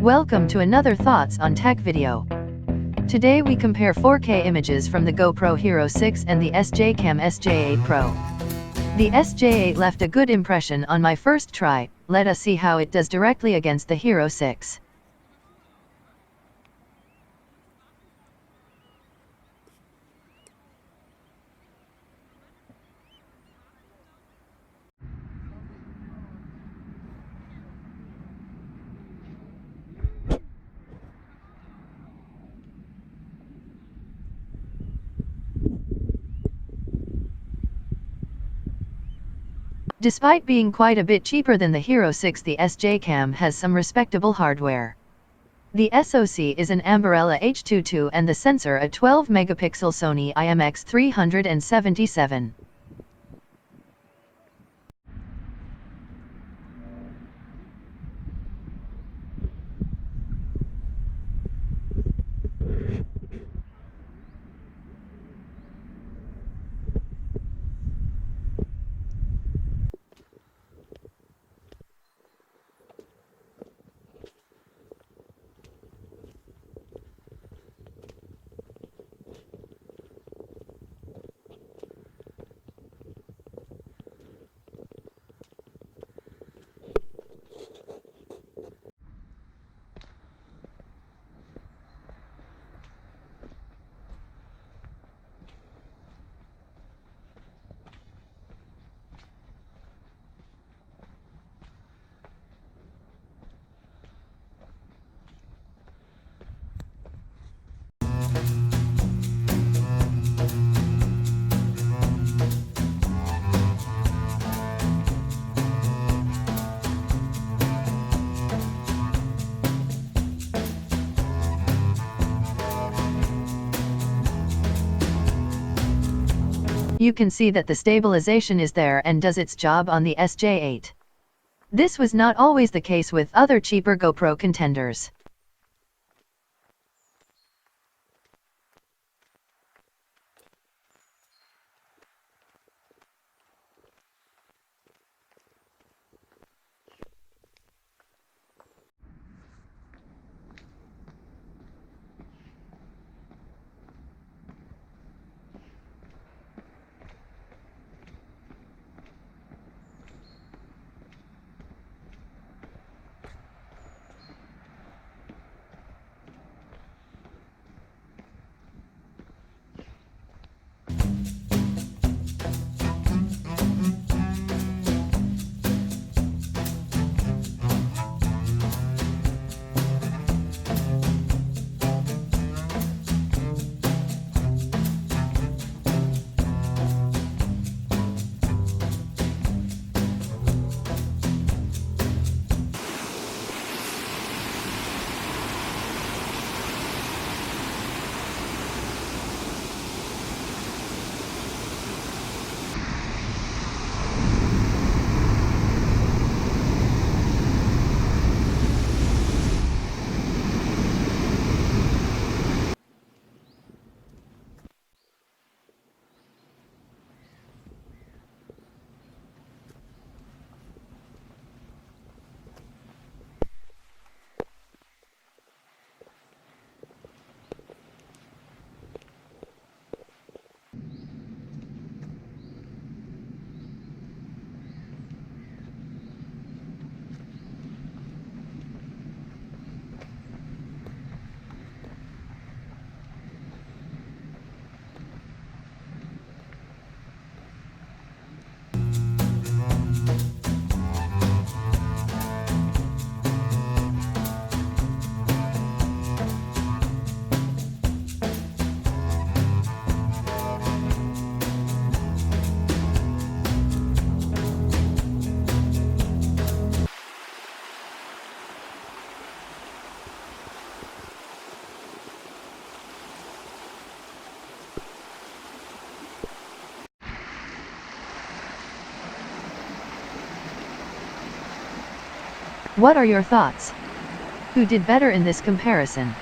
Welcome to another Thoughts on Tech video. Today we compare 4K images from the GoPro Hero 6 and the SJCam SJ8 Pro. The SJ8 left a good impression on my first try. Let us see how it does directly against the Hero 6. Despite being quite a bit cheaper than the Hero 6, the SJCam has some respectable hardware. The SoC is an Ambarella H22 and the sensor a 12-megapixel Sony IMX377. You can see that the stabilization is there and does its job on the SJ8. This was not always the case with other cheaper GoPro contenders. What are your thoughts? Who did better in this comparison?